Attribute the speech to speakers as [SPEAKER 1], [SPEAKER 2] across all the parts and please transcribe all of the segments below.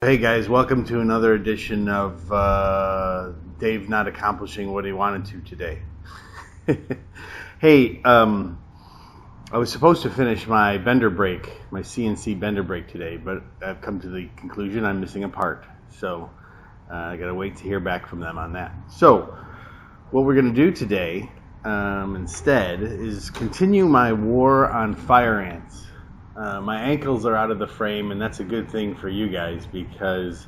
[SPEAKER 1] Hey guys, welcome to another edition of Dave not accomplishing what he wanted to today. Hey, I was supposed to finish my bender brake, my CNC bender brake today, but I've come to the conclusion I'm missing a part. So I gotta wait to hear back from them on that. So what we're gonna do today instead is continue my war on fire ants. My ankles are out of the frame, and that's a good thing for you guys because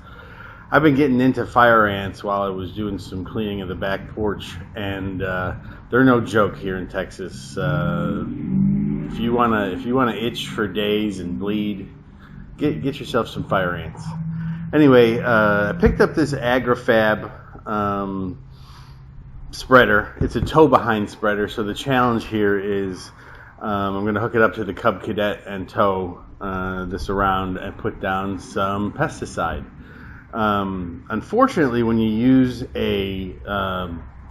[SPEAKER 1] I've been getting into fire ants while I was doing some cleaning of the back porch, and they're no joke here in Texas. If you wanna itch for days and bleed, get yourself some fire ants. Anyway, I picked up this Agri-Fab spreader. It's a tow behind spreader, so the challenge here is I'm going to hook it up to the Cub Cadet and tow this around and put down some pesticide. Unfortunately, when you use a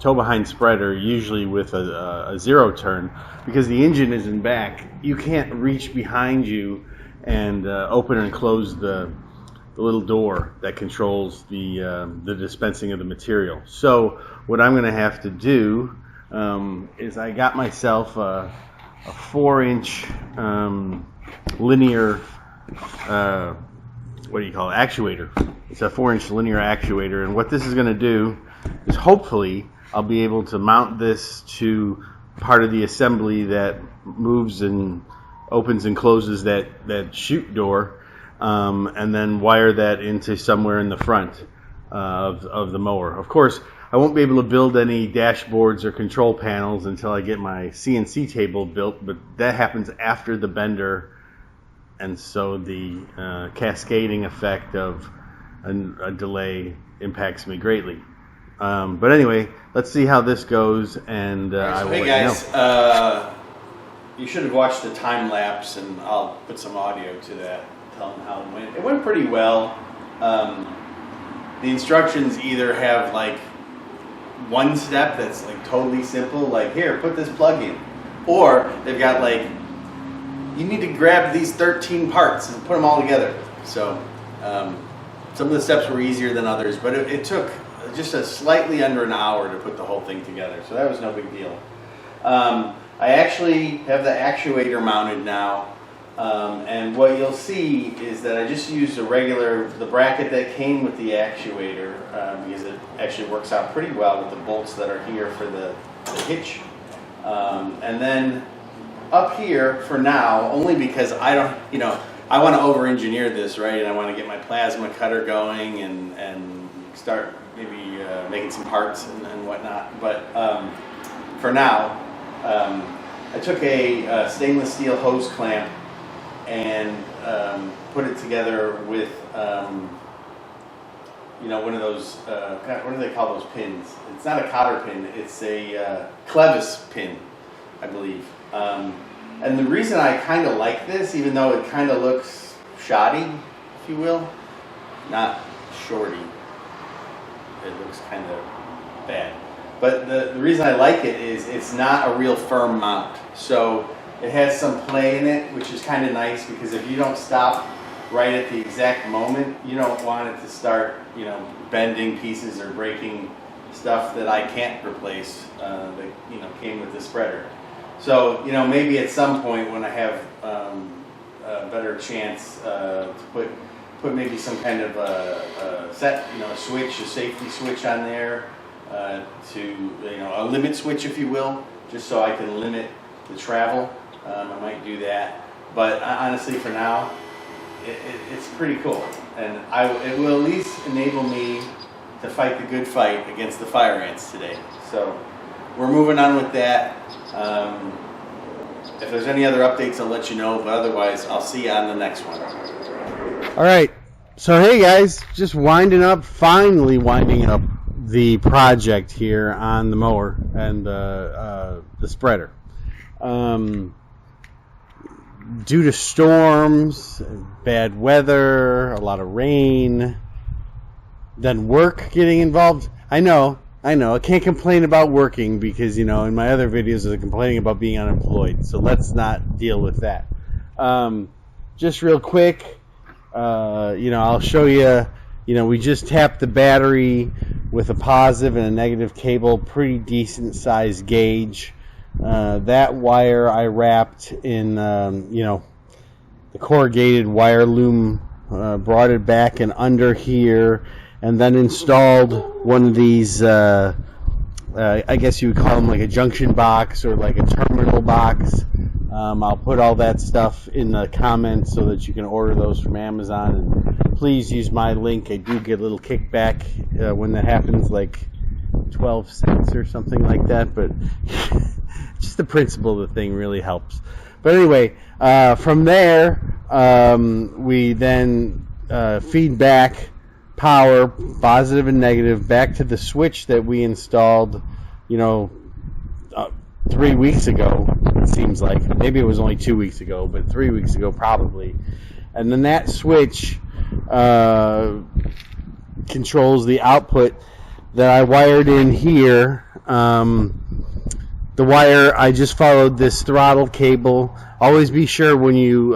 [SPEAKER 1] tow behind spreader, usually with a zero turn, because the engine is in back, you can't reach behind you and open and close the little door that controls the dispensing of the material. So what I'm going to have to do is I got myself a 4-inch linear what do you call it, actuator. It's a 4-inch linear actuator, and what this is going to do is hopefully I'll be able to mount this to part of the assembly that moves and opens and closes that chute door, and then wire that into somewhere in the front of the mower. Of course, I won't be able to build any dashboards or control panels until I get my CNC table built, but that happens after the bender, and so the cascading effect of a delay impacts me greatly. But anyway, let's see how this goes, and I will let you know.
[SPEAKER 2] Hey guys, you should have watched the time lapse, and I'll put some audio to that, tell them how it went. It went pretty well. The instructions either have like one step that's like totally simple, like here, put this plug in, or they've got like, you need to grab these 13 parts and put them all together. So some of the steps were easier than others, but it took just a slightly under an hour to put the whole thing together, so that was no big deal. I actually have the actuator mounted now, and what you'll see is that I just used the bracket that came with the actuator, because it actually works out pretty well with the bolts that are here for the hitch. And then up here for now, only because I want to over-engineer this, right? And I want to get my plasma cutter going and start maybe making some parts and whatnot. But for now, I took a stainless steel hose clamp and put it together with one of those what do they call those pins? It's not a cotter pin, it's a clevis pin, I believe. And the reason I kind of like this, even though it kind of looks shoddy, if you will, not shorty, it looks kind of bad, but the reason I like it is it's not a real firm mount, so it has some play in it, which is kind of nice, because if you don't stop right at the exact moment, you don't want it to start, bending pieces or breaking stuff that I can't replace that came with the spreader. So maybe at some point when I have a better chance to put maybe some kind of a switch, a safety switch on there, to a limit switch, if you will, just so I can limit the travel. I might do that, but honestly, for now, it's pretty cool, and it will at least enable me to fight the good fight against the fire ants today. So we're moving on with that. If there's any other updates, I'll let you know, but otherwise, I'll see you on the next one.
[SPEAKER 1] All right, so hey guys, just finally winding up the project here on the mower and the spreader. Due to storms, bad weather, a lot of rain, then work getting involved. I know. I can't complain about working because, in my other videos I'm complaining about being unemployed. So let's not deal with that. Just real quick, I'll show you. We just tapped the battery with a positive and a negative cable, pretty decent size gauge. That wire I wrapped in, the corrugated wire loom, brought it back and under here, and then installed one of these, I guess you would call them like a junction box or like a terminal box. I'll put all that stuff in the comments so that you can order those from Amazon. And please use my link. I do get a little kickback when that happens, like 12 cents or something like that. But just the principle of the thing really helps. But anyway, from there, we then feed back power, positive and negative, back to the switch that we installed, 3 weeks ago, it seems like. Maybe it was only 2 weeks ago, but 3 weeks ago probably. And then that switch controls the output that I wired in here. The wire, I just followed this throttle cable. Always be sure when you,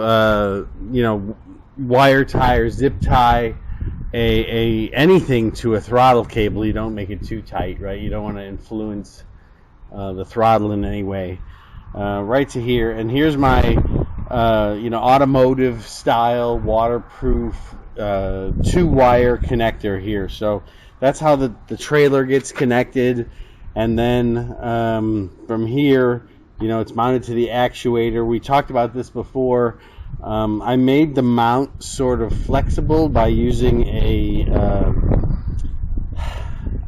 [SPEAKER 1] wire tie or zip tie anything to a throttle cable, you don't make it too tight, right? You don't want to influence the throttle in any way. Right to here, and here's my automotive style waterproof 2-wire connector here. So that's how the trailer gets connected, and then from here, it's mounted to the actuator. We talked about this before. I made the mount sort of flexible by using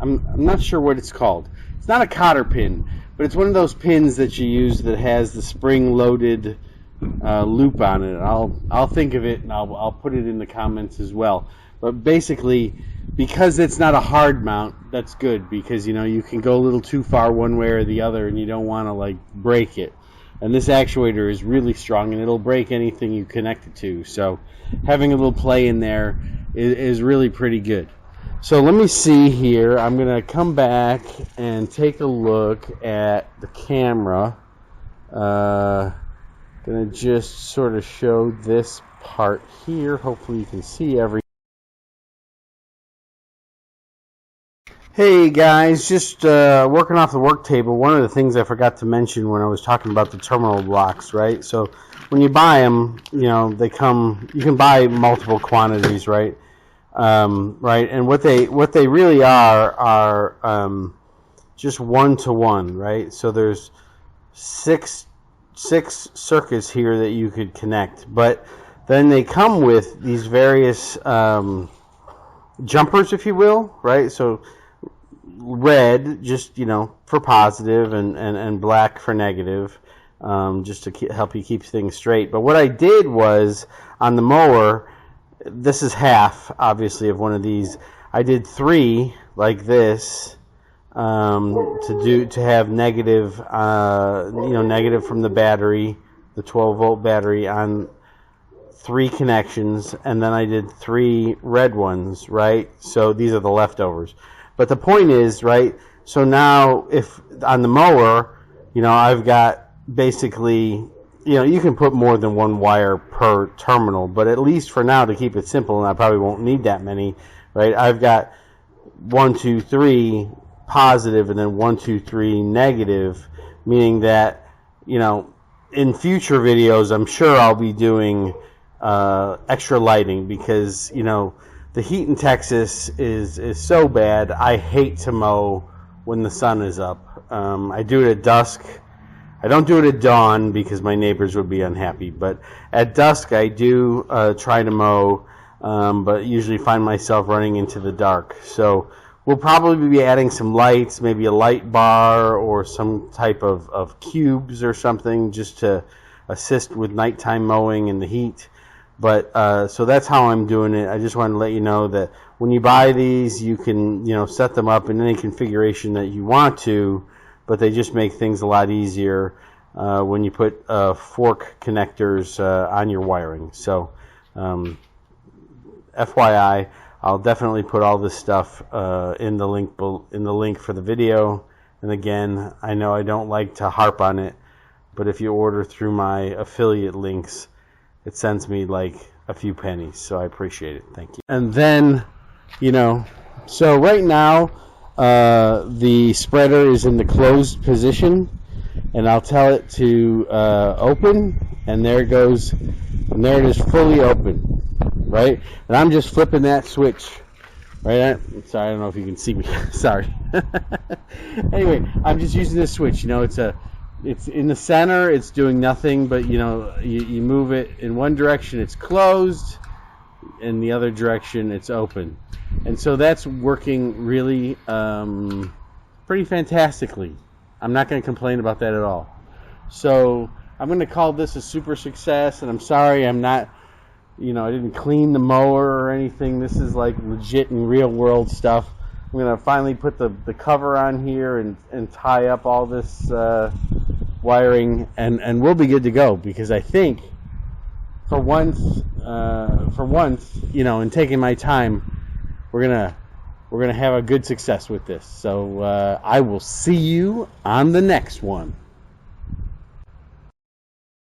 [SPEAKER 1] I'm not sure what it's called. It's not a cotter pin, but it's one of those pins that you use that has the spring-loaded loop on it. I'll think of it and I'll put it in the comments as well. But basically, because it's not a hard mount, that's good, because you can go a little too far one way or the other, and you don't want to break it. And this actuator is really strong, and it'll break anything you connect it to. So having a little play in there is really pretty good. So let me see here. I'm going to come back and take a look at the camera. Going to just sort of show this part here. Hopefully you can see everything. Hey guys, just working off the work table. One of the things I forgot to mention when I was talking about the terminal blocks, right? So when you buy them, they come. You can buy multiple quantities, right? Right, and what they really are just 1-to-1, right? So there's six circuits here that you could connect, but then they come with these various jumpers, if you will, right? So red, just for positive, and black for negative, just to help you keep things straight. But what I did was, on the mower, this is half, obviously, of one of these. I did 3 like this, to have negative, negative from the battery, the 12-volt battery, on 3 connections, and then I did 3 red ones, right? So these are the leftovers. But the point is, right, so now if on the mower, I've got basically, you can put more than 1 wire per terminal, but at least for now, to keep it simple, and I probably won't need that many, right, I've got 1, 2, 3 positive and then 1, 2, 3 negative, meaning that, in future videos, I'm sure I'll be doing extra lighting, because, the heat in Texas is so bad. I hate to mow when the sun is up. I do it at dusk. I don't do it at dawn because my neighbors would be unhappy. But at dusk, I do try to mow, but usually find myself running into the dark. So we'll probably be adding some lights, maybe a light bar or some type of cubes or something, just to assist with nighttime mowing in the heat. But so that's how I'm doing it. I just wanted to let you know that when you buy these, you can set them up in any configuration that you want to, but they just make things a lot easier when you put fork connectors on your wiring. So FYI, I'll definitely put all this stuff in the link for the video. And again, I know I don't like to harp on it, but if you order through my affiliate links, it sends me like a few pennies. So I appreciate it. Thank you. And then, so right now the spreader is in the closed position, and I'll tell it to open, and there it goes, and there it is, fully open, right? And I'm just flipping that switch, right? Sorry, I don't know if you can see me. Sorry. Anyway, I'm just using this switch. It's in the center. It's doing nothing, but you move it in one direction, it's closed. In the other direction, it's open. And so that's working really pretty fantastically. I'm not going to complain about that at all. So I'm going to call this a super success, and I'm sorry I'm not, I didn't clean the mower or anything. This is like legit and real world stuff. I'm going to finally put the cover on here and tie up all this wiring, and we'll be good to go, because I think for once, in taking my time, we're gonna have a good success with this. So I will see you on the next one.